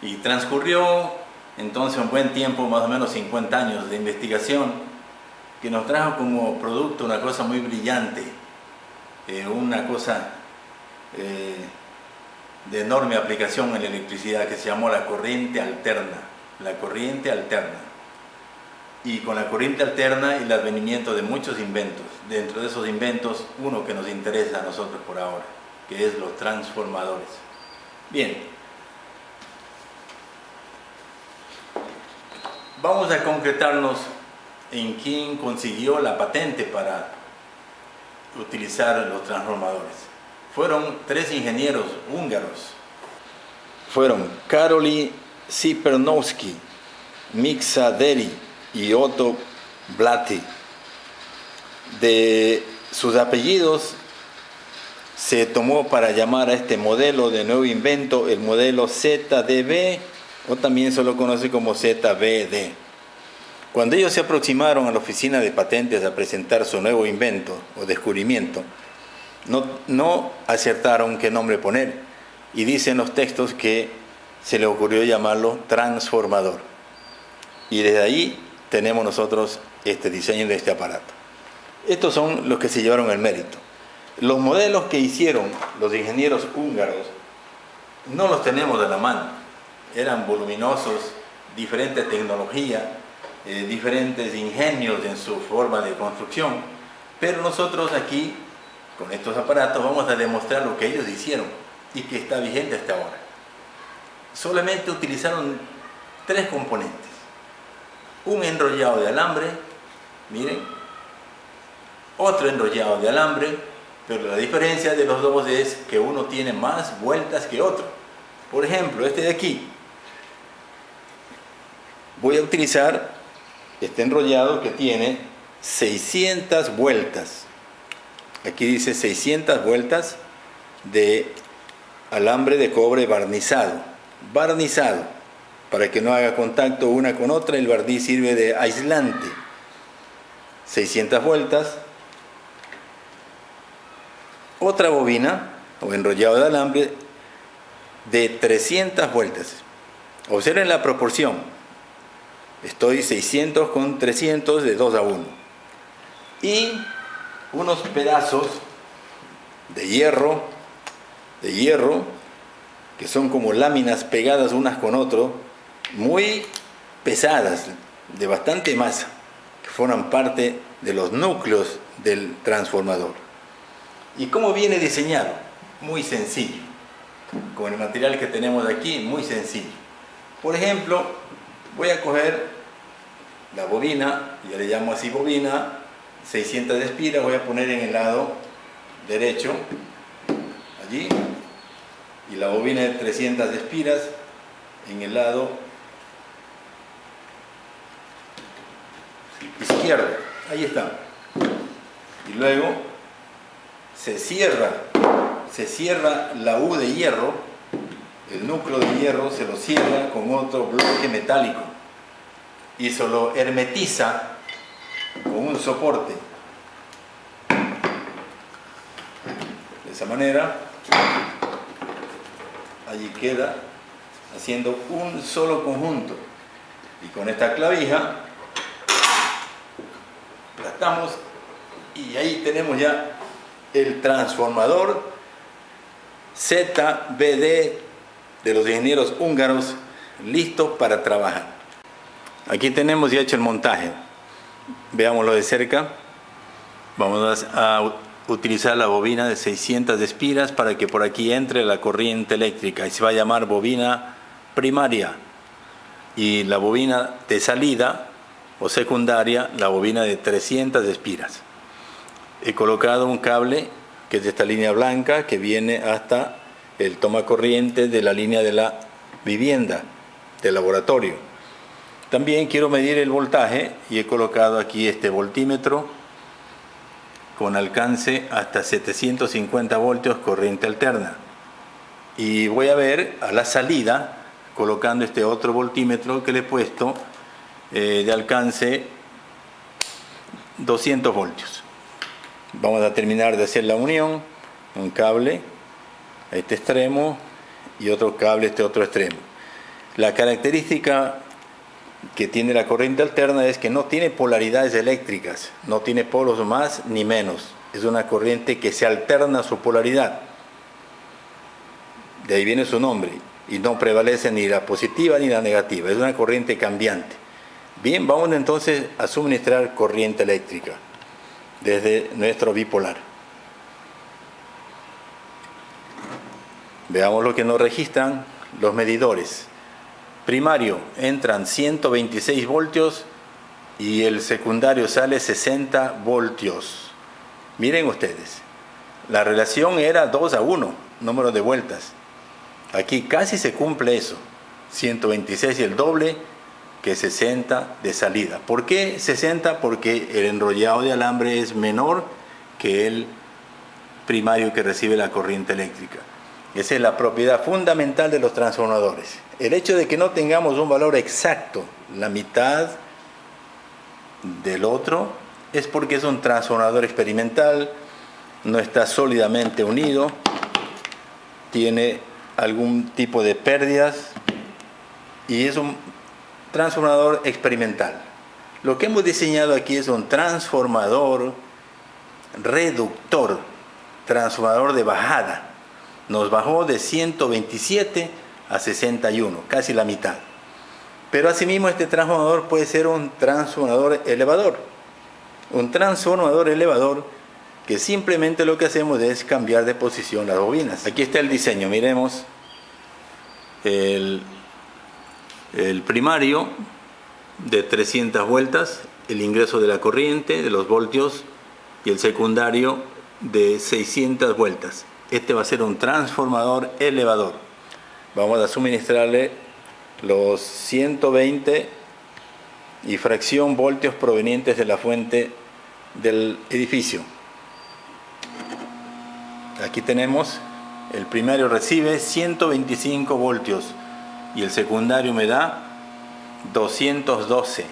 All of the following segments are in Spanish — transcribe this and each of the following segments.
Y transcurrió entonces un buen tiempo, más o menos 50 años de investigación, que nos trajo como producto una cosa muy brillante, una cosa de enorme aplicación en la electricidad, que se llamó la corriente alterna. La corriente alterna. Y con la corriente alterna y el advenimiento de muchos inventos. Dentro de esos inventos, uno que nos interesa a nosotros por ahora, que es los transformadores. Bien. Vamos a concretarnos en quién consiguió la patente para utilizar los transformadores. Fueron tres ingenieros húngaros. Fueron Károly Szipernowsky, Miksa Déri y Otto Blatty. De sus apellidos se tomó para llamar a este modelo de nuevo invento el modelo ZDB, o también se lo conoce como ZBD. Cuando ellos se aproximaron a la oficina de patentes a presentar su nuevo invento o descubrimiento, no acertaron qué nombre poner, y dicen los textos que se les ocurrió llamarlo transformador. Y desde ahí tenemos nosotros este diseño de este aparato. Estos son los que se llevaron el mérito. Los modelos que hicieron los ingenieros húngaros no los tenemos de la mano. Eran voluminosos, diferente tecnología, diferentes ingenios en su forma de construcción, pero nosotros aquí, con estos aparatos, vamos a demostrar lo que ellos hicieron y que está vigente hasta ahora. Solamente utilizaron tres componentes. Un enrollado de alambre, miren, otro enrollado de alambre, pero la diferencia de los dos es que uno tiene más vueltas que otro. Por ejemplo, este de aquí, voy a utilizar este enrollado que tiene 600 vueltas. Aquí dice 600 vueltas de alambre de cobre barnizado. Barnizado, para que no haga contacto una con otra, el barniz sirve de aislante. 600 vueltas. Otra bobina o enrollado de alambre de 300 vueltas. Observen la proporción. Estoy 600 con 300 de 2 a 1. Y unos pedazos de hierro, que son como láminas pegadas unas con otras, muy pesadas, de bastante masa, que forman parte de los núcleos del transformador. ¿Y cómo viene diseñado? Muy sencillo. Con el material que tenemos aquí, muy sencillo. Por ejemplo, voy a coger la bobina, ya le llamo así bobina, 600 de espiras, voy a poner en el lado derecho, allí, y la bobina de 300 de espiras en el lado izquierdo, ahí está. Y luego se cierra la U de hierro, el núcleo de hierro se lo cierra con otro bloque metálico y se lo hermetiza con un soporte. De esa manera, allí queda haciendo un solo conjunto. Y con esta clavija aplastamos y ahí tenemos ya el transformador ZBD de los ingenieros húngaros listos para trabajar. Aquí tenemos ya hecho el montaje. Veámoslo de cerca. Vamos a utilizar la bobina de 600 de espiras para que por aquí entre la corriente eléctrica y se va a llamar bobina primaria. Y la bobina de salida o secundaria, la bobina de 300 de espiras. He colocado un cable que es de esta línea blanca que viene hasta el toma corriente de la línea de la vivienda, del laboratorio. También quiero medir el voltaje y he colocado aquí este voltímetro con alcance hasta 750 voltios corriente alterna. Y voy a ver a la salida, colocando este otro voltímetro que le he puesto de alcance 200 voltios. Vamos a terminar de hacer la unión, un cable a este extremo y otro cable a este otro extremo. La característica que tiene la corriente alterna es que no tiene polaridades eléctricas, no tiene polos más ni menos. Es una corriente que se alterna su polaridad. De ahí viene su nombre. Y no prevalece ni la positiva ni la negativa. Es una corriente cambiante. Bien, vamos entonces a suministrar corriente eléctrica desde nuestro bipolar. Veamos lo que nos registran los medidores. Primario entran 126 voltios y el secundario sale 60 voltios. Miren ustedes, la relación era 2:1, número de vueltas. Aquí casi se cumple eso, 126 y el doble que 60 de salida. ¿Por qué 60? Porque el enrollado de alambre es menor que el primario que recibe la corriente eléctrica. Esa es la propiedad fundamental de los transformadores. El hecho de que no tengamos un valor exacto, la mitad del otro, es porque es un transformador experimental, no está sólidamente unido, tiene algún tipo de pérdidas y es un transformador experimental. Lo que hemos diseñado aquí es un transformador reductor, transformador de bajada. Nos bajó de 127 a 61, casi la mitad. Pero asimismo este transformador puede ser un transformador elevador. Un transformador elevador que simplemente lo que hacemos es cambiar de posición las bobinas. Aquí está el diseño, miremos. El primario de 300 vueltas, el ingreso de la corriente, de los voltios, y el secundario de 600 vueltas. Este va a ser un transformador elevador. Vamos a suministrarle los 120 y fracción voltios provenientes de la fuente del edificio. Aquí tenemos, el primario recibe 125 voltios y el secundario me da 212,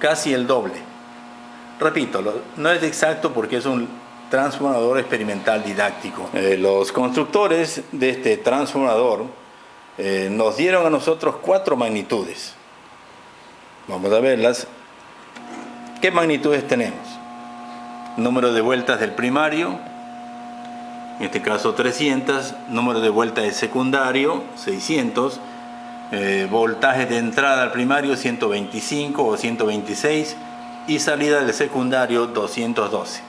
casi el doble. Repito, no es exacto porque es un transformador experimental didáctico. Los constructores de este transformador nos dieron a nosotros 4 magnitudes. Vamos a verlas. ¿Qué magnitudes tenemos? Número de vueltas del primario, en este caso 300, número de vueltas del secundario, 600, voltaje de entrada al primario, 125 o 126, y salida del secundario, 212.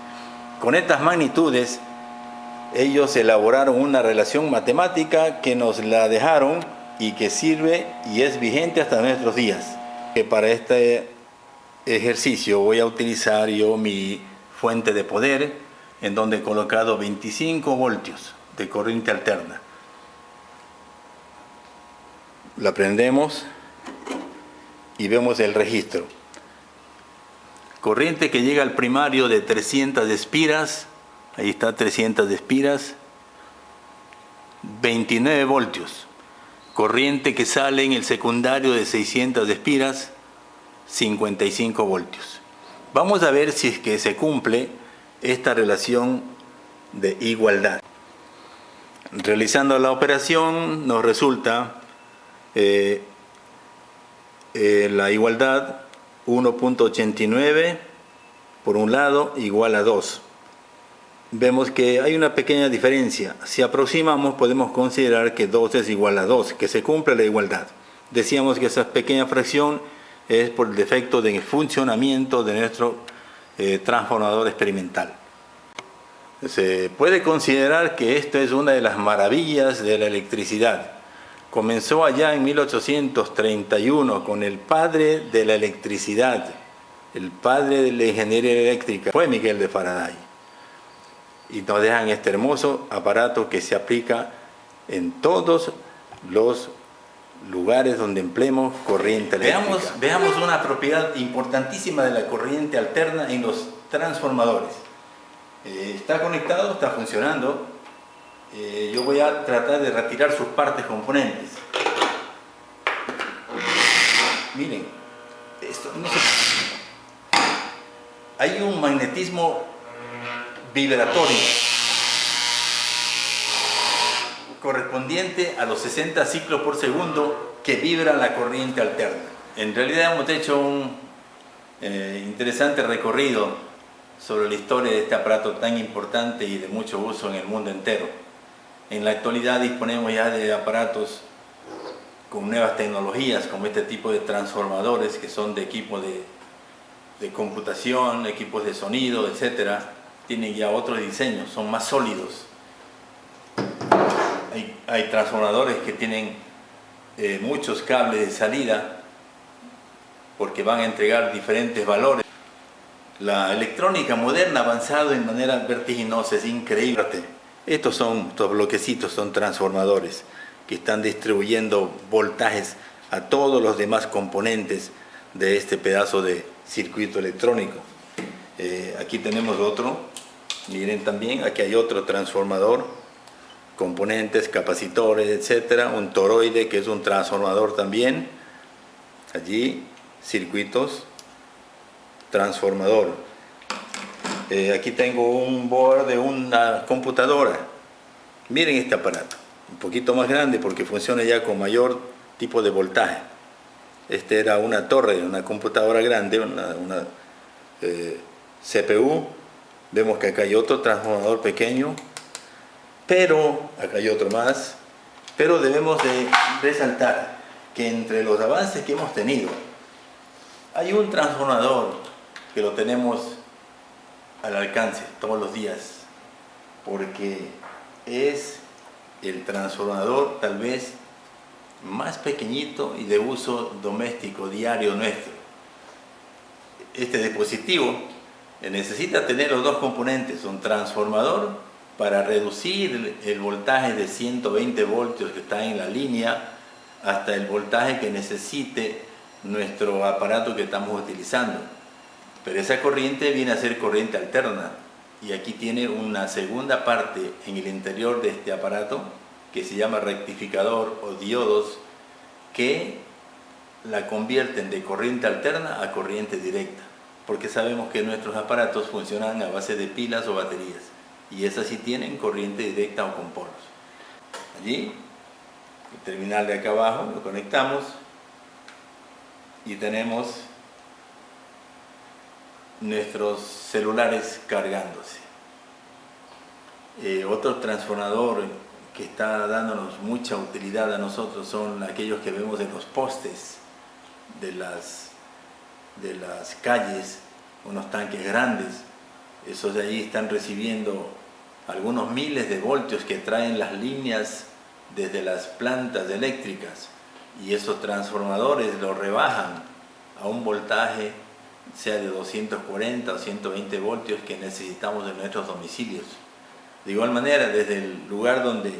Con estas magnitudes, ellos elaboraron una relación matemática que nos la dejaron y que sirve y es vigente hasta nuestros días. Para este ejercicio voy a utilizar yo mi fuente de poder, en donde he colocado 25 voltios de corriente alterna. La prendemos y vemos el registro. Corriente que llega al primario de 300 espiras, ahí está 300 espiras, 29 voltios. Corriente que sale en el secundario de 600 espiras, 55 voltios. Vamos a ver si es que se cumple esta relación de igualdad. Realizando la operación nos resulta la igualdad 1.89 por un lado igual a 2. Vemos que hay una pequeña diferencia. Si aproximamos podemos considerar que 2 es igual a 2, que se cumple la igualdad. Decíamos que esa pequeña fracción es por el defecto de funcionamiento de nuestro transformador experimental. Se puede considerar que esto es una de las maravillas de la electricidad. Comenzó allá en 1831 con el padre de la electricidad, el padre de la ingeniería eléctrica, fue Miguel de Faraday. Y nos dejan este hermoso aparato que se aplica en todos los lugares donde empleemos corriente eléctrica. Veamos una propiedad importantísima de la corriente alterna en los transformadores. Está conectado, está funcionando. Yo voy a tratar de retirar sus partes componentes. Miren, esto no se... Hay un magnetismo vibratorio, correspondiente a los 60 ciclos por segundo que vibra la corriente alterna. En realidad hemos hecho un interesante recorrido sobre la historia de este aparato tan importante y de mucho uso en el mundo entero. En la actualidad disponemos ya de aparatos con nuevas tecnologías, como este tipo de transformadores que son de equipos de computación, equipos de sonido, etc. Tienen ya otros diseños, son más sólidos. Hay transformadores que tienen muchos cables de salida porque van a entregar diferentes valores. La electrónica moderna ha avanzado en manera vertiginosa, es increíble. Estos bloquecitos son transformadores que están distribuyendo voltajes a todos los demás componentes de este pedazo de circuito electrónico. Aquí tenemos otro, miren también, aquí hay otro transformador, componentes, capacitores, etcétera, un toroide que es un transformador también, allí circuitos, transformador. Aquí tengo un board de una computadora. Miren este aparato, un poquito más grande porque funciona ya con mayor tipo de voltaje. Este era una torre, una computadora grande, una CPU. Vemos que acá hay otro transformador pequeño, pero acá hay otro más. Pero debemos de resaltar que entre los avances que hemos tenido, hay un transformador que lo tenemos al alcance todos los días, porque es el transformador tal vez más pequeñito y de uso doméstico diario nuestro. Este dispositivo necesita tener los dos componentes, un transformador para reducir el voltaje de 120 voltios que está en la línea hasta el voltaje que necesite nuestro aparato que estamos utilizando. Pero esa corriente viene a ser corriente alterna, y aquí tiene una segunda parte en el interior de este aparato que se llama rectificador o diodos, que la convierten de corriente alterna a corriente directa, porque sabemos que nuestros aparatos funcionan a base de pilas o baterías, y esas sí tienen corriente directa o con polos. Allí, el terminal de acá abajo, lo conectamos y tenemos nuestros celulares cargándose. Otro transformador que está dándonos mucha utilidad a nosotros son aquellos que vemos en los postes de las calles, unos tanques grandes. Esos de allí están recibiendo algunos miles de voltios que traen las líneas desde las plantas eléctricas, y esos transformadores lo rebajan a un voltaje, sea de 240 o 120 voltios que necesitamos en nuestros domicilios. De igual manera, desde el lugar donde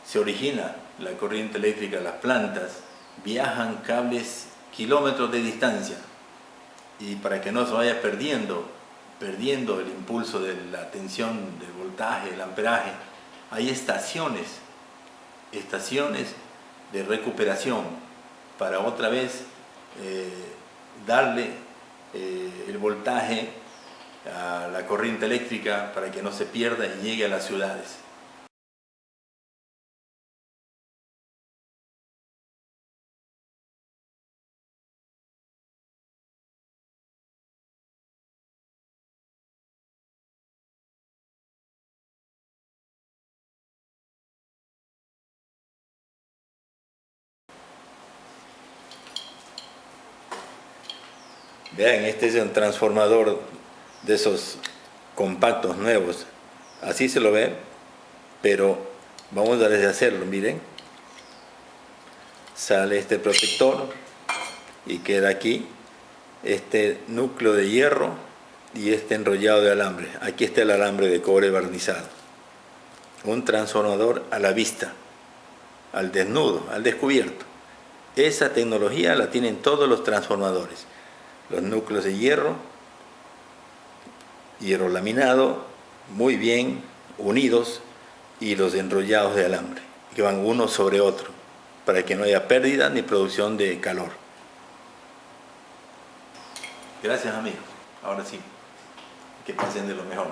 se origina la corriente eléctrica, las plantas, viajan cables kilómetros de distancia, y para que no se vaya perdiendo el impulso de la tensión, del voltaje, el amperaje, hay estaciones de recuperación para otra vez darle el voltaje a la corriente eléctrica para que no se pierda y llegue a las ciudades. Vean, este es un transformador de esos compactos nuevos. Así se lo ve, pero vamos a deshacerlo. Miren, sale este protector y queda aquí este núcleo de hierro y este enrollado de alambre. Aquí está el alambre de cobre barnizado. Un transformador a la vista, al desnudo, al descubierto. Esa tecnología la tienen todos los transformadores. Los núcleos de hierro laminado, muy bien unidos, y los enrollados de alambre, que van uno sobre otro, para que no haya pérdida ni producción de calor. Gracias, amigos. Ahora sí, que pasen de lo mejor.